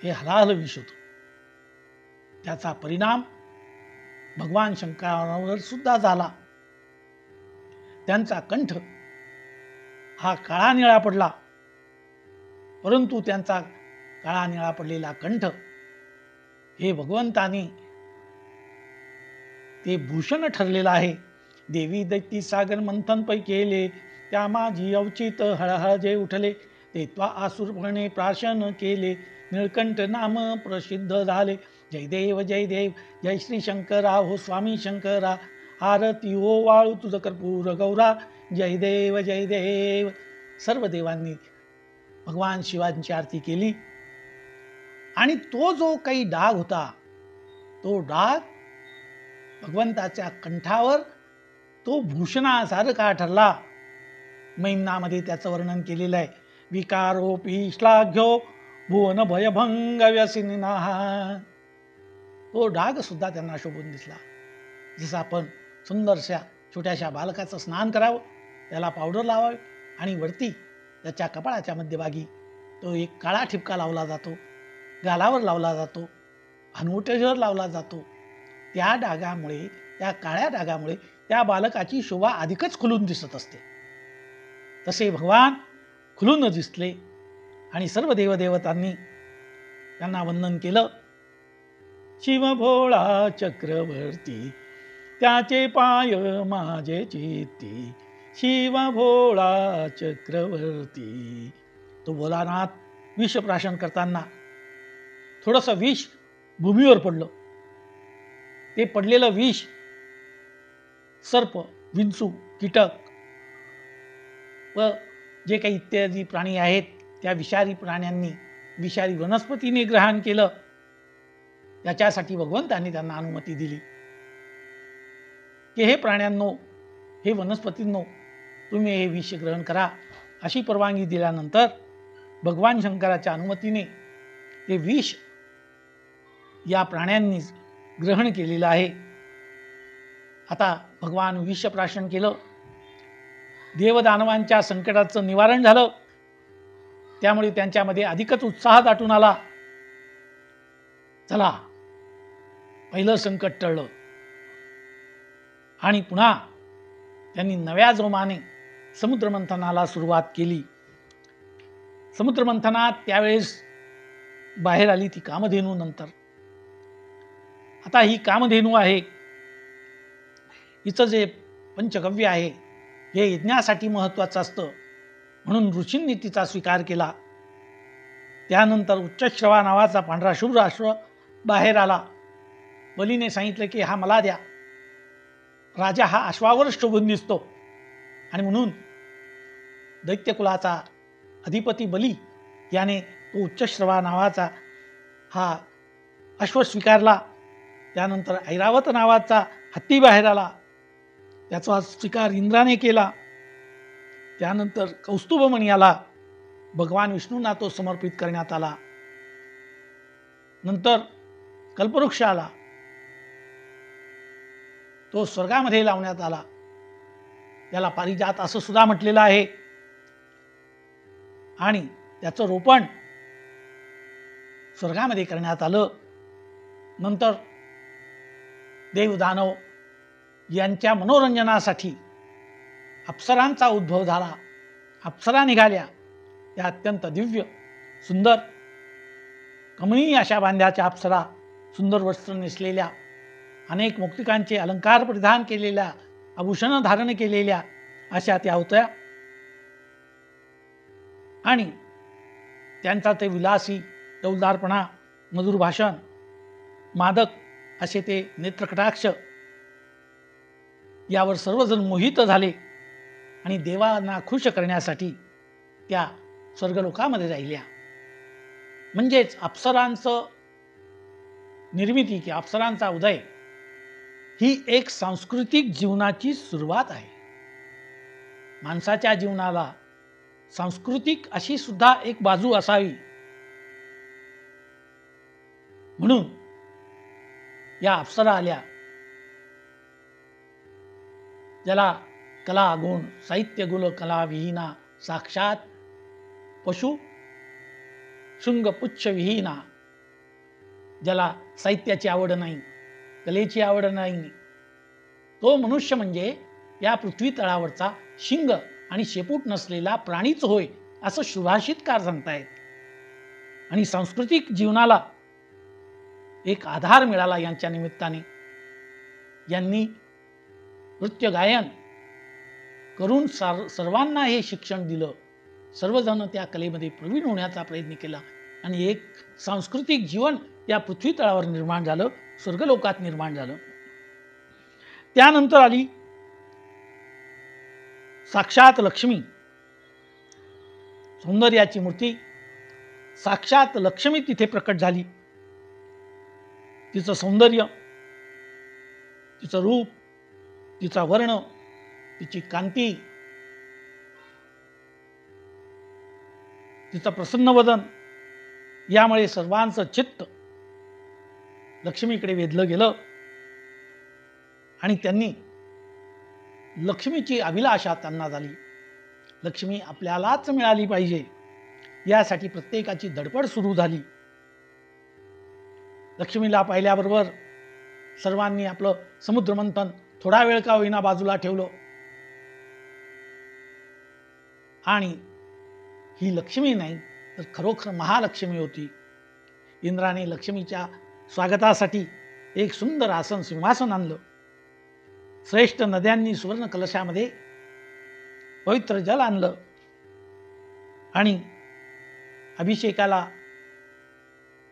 हे हलाहल विष होतं. त्याचा परिणाम भगवान शंकरावर सुद्धा झाला. त्यांचा कंठ हा काळा निळा पडला. परंतु त्यांचा काळा निळा पडलेला कंठ हे भगवंताने ते भूषण ठरलेलं आहे. देवी दैती सागर मंथन पै केले, त्या माझी अवचित हळहळ जे उठले, ते त्वा आसुरपणे प्राशन केले, निळकंठ नाम प्रसिद्ध झाले. जय देव जय देव, जय श्री शंकरा हो स्वामी शंकरा, आरती हो वाळू तुझ कर्पूर गौरा, जय देव जय देव. सर्व देवांनी भगवान शिवांची आरती केली आणि तो जो काही डाग होता तो डाग भगवंताच्या कंठावर तो भूषणासारखा ठरला. महिनामध्ये त्याचं वर्णन केलेलं आहे. विकारोपी श्लाघ्यो भुवन भयभंग व्यसिना. तो डाग सुद्धा त्यांना शोभून दिसला. जसं आपण सुंदरशा छोट्याशा बालकाचं स्नान करावं, त्याला पावडर लावावी आणि वरती त्याच्या कपाळाच्या मध्यभागी तो एक काळा ठिपका लावला जातो, गालावर लावला जातो, हनुवटीवर लावला जातो. त्या डागामुळे, त्या काळ्या डागामुळे त्या बालकाची शोभा अधिकच खुलून दिसत असते. तसे भगवान खुलून दिसले आणि सर्व देवदेवतांनी त्यांना वंदन केलं. शिव भोळा चक्रवर्ती, त्याचे पाय माझे चित्ती. शिव भोळा चक्रवर्ती. तो भोलानाथ विषप्राशन करताना थोडंसं विष भूमीवर पडलं. ते पडलेलं विष सर्प, विंचू, कीटक व जे काही इत्यादी प्राणी आहेत त्या विषारी प्राण्यांनी, विषारी वनस्पतीने ग्रहण केलं. त्याच्यासाठी भगवंतांनी त्यांना अनुमती दिली की हे प्राण्यांनो, हे वनस्पतींनो, तुम्ही हे विष ग्रहण करा. अशी परवानगी दिल्यानंतर भगवान शंकराच्या अनुमतीने ते विष या प्राण्यांनी ग्रहण केलेलं आहे. आता भगवान विषप्राशन केलं. देवदानवांच्या संकटाचं निवारण झालं. त्यामुळे त्यांच्यामध्ये अधिकच उत्साह दाटून आला. चला, पहिलं संकट टळलं आणि पुन्हा त्यांनी नव्या जोमाने समुद्रमंथनाला सुरुवात केली. समुद्रमंथनात त्यावेळेस बाहेर आली ती कामधेनू. नंतर आता ही कामधेनू आहे, हिचं जे पंचगव्य आहे हे यज्ञासाठी महत्त्वाचं असतं, म्हणून ऋषींनी तिचा स्वीकार केला. त्यानंतर उच्चश्रवा नावाचा पांढरा शुभ्र अश्व बाहेर आला. बलीने सांगितलं की हा मला द्या. राजा हा अश्वावर शोभून दिसतो आणि म्हणून दैत्यकुलाचा अधिपती बली याने तो उच्चश्रवा नावाचा हा अश्व स्वीकारला. त्यानंतर ऐरावत नावाचा हत्ती बाहेर आला, त्याचा स्वीकार इंद्राने केला. त्यानंतर कौस्तुभमणी आला, भगवान विष्णूंना तो समर्पित करण्यात आला. नंतर कल्पवृक्ष आला, तो स्वर्गामध्ये लावण्यात आला. त्याला पारिजात असं सुद्धा म्हटलेलं आहे. आणि त्याचं रोपण स्वर्गामध्ये करण्यात आलं. नंतर देवदानव यांच्या मनोरंजनासाठी अप्सरांचा उद्भव झाला. अप्सरा निघाल्या. त्या अत्यंत दिव्य सुंदर कमळी अशा बांध्याच्या अप्सरा, सुंदर वस्त्र नेसलेल्या, अनेक मौक्तिकांचे अलंकार परिधान केलेल्या, आभूषण धारण केलेल्या अशा त्या होत्या. आणि त्यांचा ते विलासी डौलदारपणा, मधुर भाषण, मादक असे ते नेत्रकटाक्ष यावर सर्वजण मोहित झाले आणि देवांना खुश करण्यासाठी त्या स्वर्गलोकामध्ये राहिल्या. म्हणजेच अप्सरांचं निर्मिती किंवा अप्सरांचा उदय ही एक सांस्कृतिक जीवनाची सुरुवात आहे. माणसाच्या जीवनाला सांस्कृतिक अशी सुद्धा एक बाजू असावी, म्हणून या अप्सरा आल्या, ज्याला कला गुण साहित्य गुल कला विहीना, साक्षात पशु शृंग पुच्छ विहीना, ज्याला साहित्याची आवड नाही, कलेची आवड नाही, तो मनुष्य म्हणजे या पृथ्वी तळावरचा शिंग आणि शेपूट नसलेला प्राणीच होय, असं सुभाषितकार सांगतायत. आणि सांस्कृतिक जीवनाला एक आधार मिळाला यांच्या निमित्ताने. यांनी नृत्य गायन करून सर्वांना हे शिक्षण दिलं. सर्वजण त्या कलेमध्ये प्रवीण होण्याचा प्रयत्न केला आणि एक सांस्कृतिक जीवन या पृथ्वी तळावर निर्माण झालं, स्वर्गलोकात निर्माण झालं. त्यानंतर आली साक्षात लक्ष्मी, सौंदर्याची मूर्ती. साक्षात लक्ष्मी तिथे प्रकट झाली. तिचं सौंदर्य, तिचं रूप, तिचा वर्ण, तिची कांती, तिचं प्रसन्न वदन, यामुळे सर्वांचं चित्त लक्ष्मीकडे वेधलं गेलं आणि त्यांनी लक्ष्मीची अभिलाषा त्यांना झाली. लक्ष्मी आपल्यालाच मिळाली पाहिजे यासाठी प्रत्येकाची धडपड सुरू झाली. लक्ष्मीला पाहिल्याबरोबर सर्वांनी आपलं समुद्रमंथन थोडा वेळ का होईना बाजूला ठेवलं आणि ही लक्ष्मी नाही तर खरोखर महालक्ष्मी होती. इंद्राने लक्ष्मीच्या स्वागतासाठी एक सुंदर आसन सिंहासन आणलं. श्रेष्ठ नद्यांनी सुवर्ण कलशामध्ये पवित्र जल आणलं आणि अभिषेकाला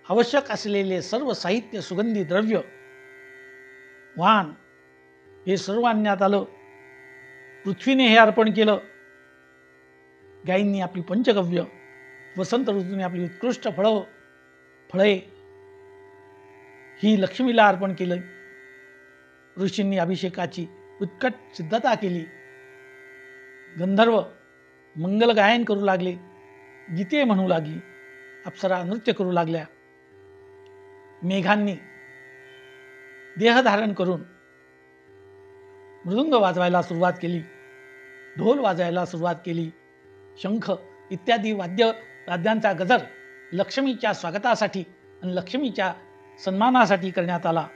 आवश्यक असलेले सर्व साहित्य, सुगंधी द्रव्य, वाण हे सर्व आणण्यात आलं. पृथ्वीने हे अर्पण केलं. गायींनी आपली पंचगव्य, वसंत ऋतूने आपली उत्कृष्ट फळे ही लक्ष्मीला अर्पण केलं. ऋषींनी अभिषेकाची उत्कट सिद्धता केली. गंधर्व मंगल गायन करू लागले, गीते म्हणू लागली, अप्सरा नृत्य करू लागल्या. मेघांनी देह धारण करून मृदुंग वाजवायला सुरुवात केली, ढोल वाजवायला सुरुवात केली. शंख इत्यादी वाद्यांचा गजर लक्ष्मीच्या स्वागतासाठी आणि लक्ष्मीच्या सन्मानासाठी करण्यात आला.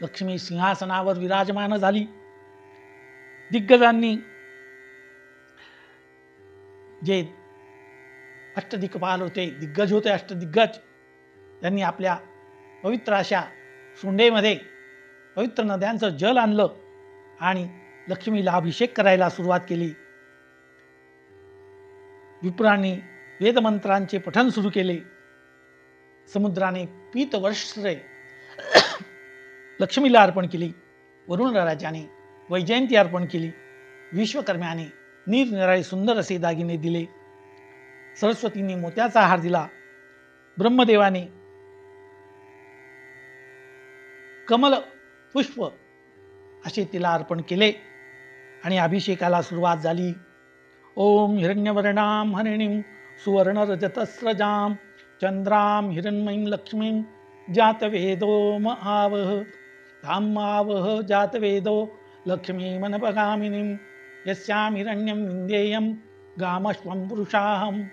लक्ष्मी सिंहासनावर विराजमान झाली. दिग्गजांनी, जे अष्टदिक्पाल होते, दिग्गज होते, अष्टदिग्गज, त्यांनी आपल्या पवित्र अशा सोंडेमध्ये पवित्र नद्यांचं जल आणलं आणि लक्ष्मीला अभिषेक करायला सुरुवात केली. विप्रांनी वेदमंत्रांचे पठण सुरू केले. समुद्राने पीतवस्त्रे लक्ष्मीला अर्पण केली. वरुण राजाने वैजयंती अर्पण केली. विश्वकर्म्याने निरनिराळे सुंदर असे दागिने दिले. सरस्वतीने मोत्याचा हार दिला. ब्रह्मदेवाने कमल पुष्प असे तिला अर्पण केले आणि अभिषेकाला सुरुवात झाली. ओम हिरण्यवर्णां हरिणीं सुवर्णरजतस्रजां चंद्रां हिरण्मयीं लक्ष्मीं जातवेदो महावह तां महावह जातवेदो लक्ष्मीमनपगामिनीं यस्यां हिरण्यं विन्देयं गामश्वं पुरुषाहम्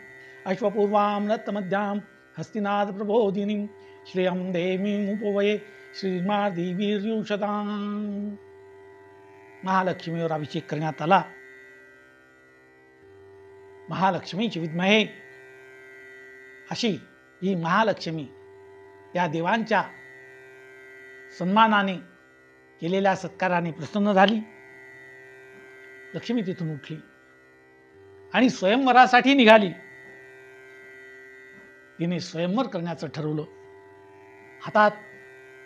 अश्वपूर्वां रत्नमध्यां हस्तिनाद प्रबोधिनीं श्रियं देवीं उपवये श्रीमादेवीर्युषतां. महालक्ष्मीवर अभिषेक करण्यात आला. महालक्ष्मीची विद्महे अशी ही महालक्ष्मी या देवांच्या सन्मानाने केलेल्या सत्काराने प्रसन्न झाली. लक्ष्मी तिथून उठली आणि स्वयंवरासाठी निघाली. तिने स्वयंवर करण्याचं ठरवलं. हातात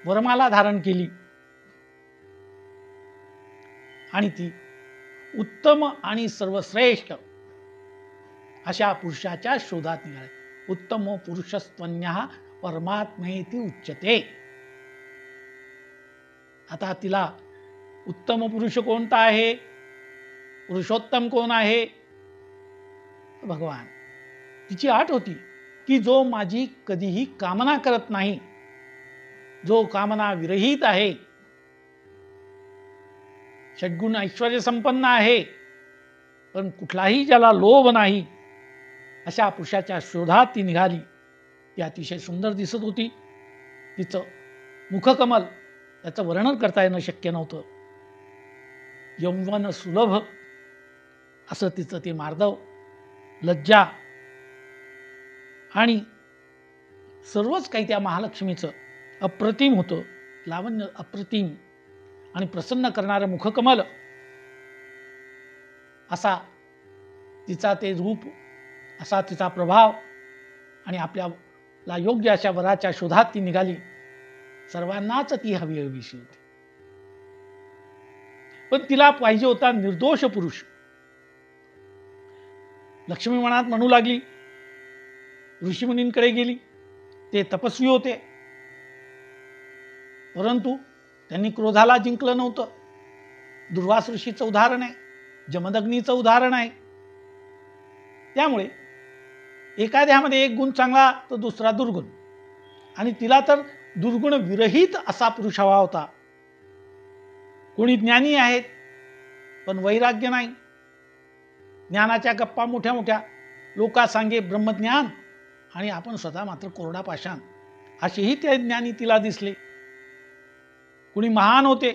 वरमाला धारण केली आणि ती उत्तम आणि सर्वश्रेष्ठ अशा पुरुषाच्या शोधात निघाली. उत्तम पुरुषस्त्वन्यः परमात्मेति उच्यते. आता तिला उत्तम पुरुष कोणता आहे, पुरुषोत्तम कोण आहे? भगवान. तिची आठ होती की जो माझी कधीही कामना करत नाही, जो कामना विरहित आहे, षड्गुण ऐश्वर्य संपन्न आहे, पण कुठलाही ज्याला लोभ नाही, अशा पुरुषाच्या शोधात ती निघाली. ती अतिशय सुंदर दिसत होती. तिचं मुखकमल, त्याचं वर्णन करता येणं शक्य नव्हतं. यौवन सुलभ असं तिचं ते मार्दव, लज्जा आणि सर्वच काही त्या महालक्ष्मीचं अप्रतिम होतं. लावण्य अप्रतिम आणि प्रसन्न करणारं मुखकमल असा तिचा ते रूप, असा तिचा प्रभाव आणि आपल्याला योग्य अशा वराच्या शोधात ती निघाली. सर्वांनाच ती हवी हवीशी होती, पण तिला पाहिजे होता निर्दोष पुरुष. लक्ष्मी मनात म्हणू लागली. ऋषीमुनींकडे गेली. ते तपस्वी होते, परंतु त्यांनी क्रोधाला जिंकलं नव्हतं. दुर्वास ऋषीचं उदाहरण आहे, जमदग्नीचं उदाहरण आहे. त्यामुळे एखाद्यामध्ये एक गुण चांगला तर दुसरा दुर्गुण, आणि तिला तर दुर्गुण विरहित असा पुरुष हवा होता. कोणी ज्ञानी आहेत, पण वैराग्य नाही. ज्ञानाच्या गप्पा मोठ्या मोठ्या, लोका सांगे ब्रह्मज्ञान, आणि आपण स्वतः मात्र कोरडा पाषाण, असेही ते ज्ञानी तिला दिसले. कुणी महान होते,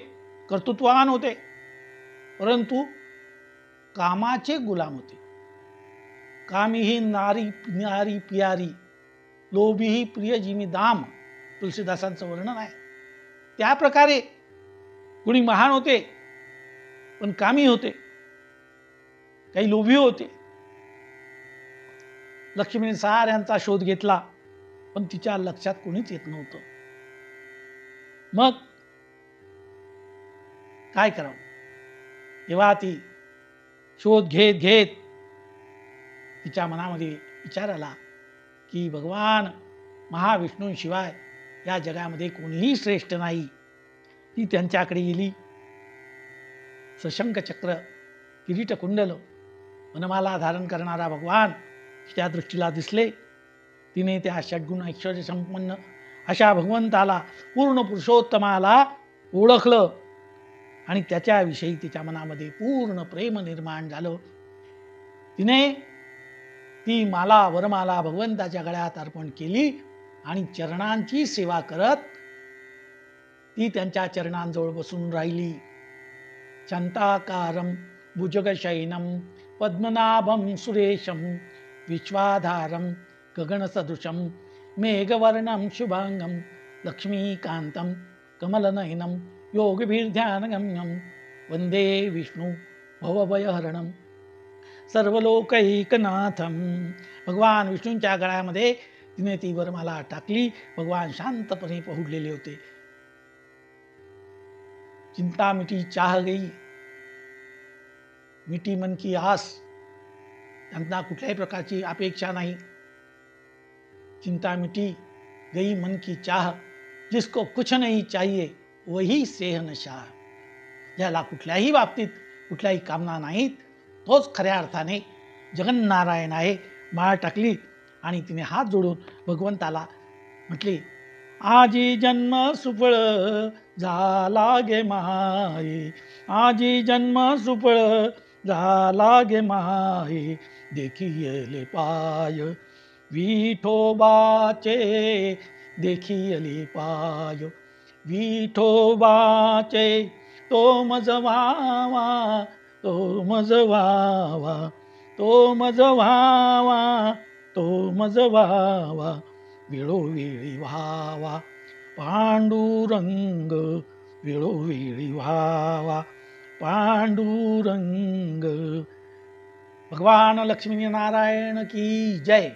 कर्तृत्ववान होते, परंतु कामाचे गुलाम होते. कामी ही नारी नारी प्यारी, लोभी ही प्रिय जिमी दाम, तुलसीदासांचं वर्णन आहे. त्या प्रकारे कुणी महान होते पण कामी होते, काही लोभी होते. लक्ष्मीने साऱ्यांचा शोध घेतला पण तिच्या लक्षात कोणीच येत नव्हतं. मग काय करावं? तेव्हा ती शोध घेत घेत तिच्या मनामध्ये विचार आला की भगवान महाविष्णूंशिवाय या जगामध्ये कोणीही श्रेष्ठ नाही. ती त्यांच्याकडे गेली. सशंख चक्र, किरीट कुंडल, वनमाला धारण करणारा भगवान तिच्या दृष्टीला दिसले. तिने त्या षड्गुण ऐश्वर्य संपन्न अशा भगवंताला, पूर्ण पुरुषोत्तमाला ओळखलं आणि त्याच्याविषयी तिच्या मनामध्ये पूर्ण प्रेम निर्माण झालं. तिने ती माला, वरमाला भगवंताच्या गळ्यात अर्पण केली आणि चरणांची सेवा करत ती त्यांच्या चरणांजवळ बसून राहिली. शांताकारं भुजगशयनं पद्मनाभं सुरेशं विश्वाधारं गगनसदृशं मेघवर्णं शुभांगं लक्ष्मीकान्तं कमलनयनं योगभिर्ध्यानगम्यं वंदे विष्णु भवभयहरणं सर्वलोकैकनाथं. भगवान विष्णूंच्या गळ्यामध्ये तिने ती वरमाला टाकली. भगवान शांतपणे पहुडलेले होते. चिंता मिटी चाह गई, मिटी मन की आस. त्यांना कुठल्याही प्रकारची अपेक्षा नाही. चिंता मिटी गई मन की चाह, जिसको कुछ नहीं चाहिए वही सेहनशाह. ज्याला कुठल्याही बाबतीत कुठल्याही कामना नाहीत तोच खऱ्या अर्थाने जगन्नारायण आहे. माळ टाकली आणि तिने हात जोडून भगवंताला म्हटले, आजी जन्म सुफळ झाला गे माये, आजी जन्म सुफळ झाला गे माये, देखियले पाय विठोबाचे, देखियले पाय विठोबाचे. तो मज व्हावा, तो मज व्हावा, तो मज व्हावा, तो मज व्हावा, वेळोवेळी व्हावा पांडुरंग, वेळोवेळी व्हावा पांडुरंग. भगवान लक्ष्मी नारायण की जय.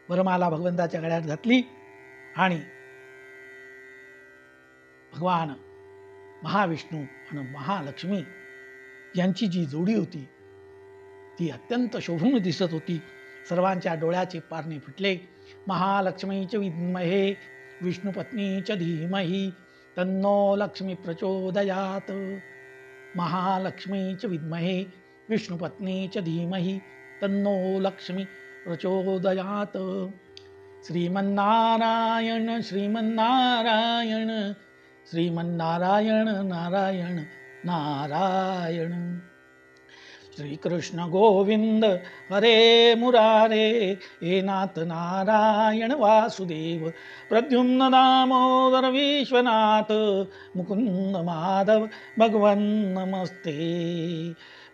वरमाला भगवंताच्या गळ्यात घातली आणि भगवान महाविष्णू आणि महालक्ष्मी यांची जी जोडी होती ती अत्यंत शोभून दिसत होती. सर्वांच्या डोळ्याचे पारणे फुटले. महालक्ष्मीच विद्महे विष्णुपत्नीच धीमहि तन्नो लक्ष्मी प्रचोदयात. महालक्ष्मीच विद्महे विष्णुपत्नीच धीमहि तन्नो लक्ष्मी प्रचोदयात. श्रीमन्नारायण श्रीमन्नारायण श्रीमन्नारायण नारायण नारायण. श्रीकृष्ण गोविंद हरे मुरारे, हे नाथ नारायण वासुदेव, प्रद्युम्न दामोदर विश्वनाथ, मुकुंद माधव भगवन नमस्ते.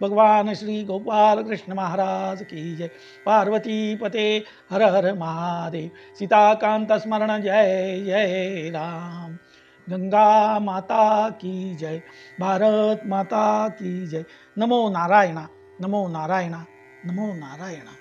भगवान श्री गोपाल कृष्ण महाराज की जय. पार्वती पते हर हर महादेव. सीताकांत स्मरण जय जय राम. गंगा माता की जय. भारत माता की जय. नमो नारायणा, नमो नारायणा, नमो नारायणा.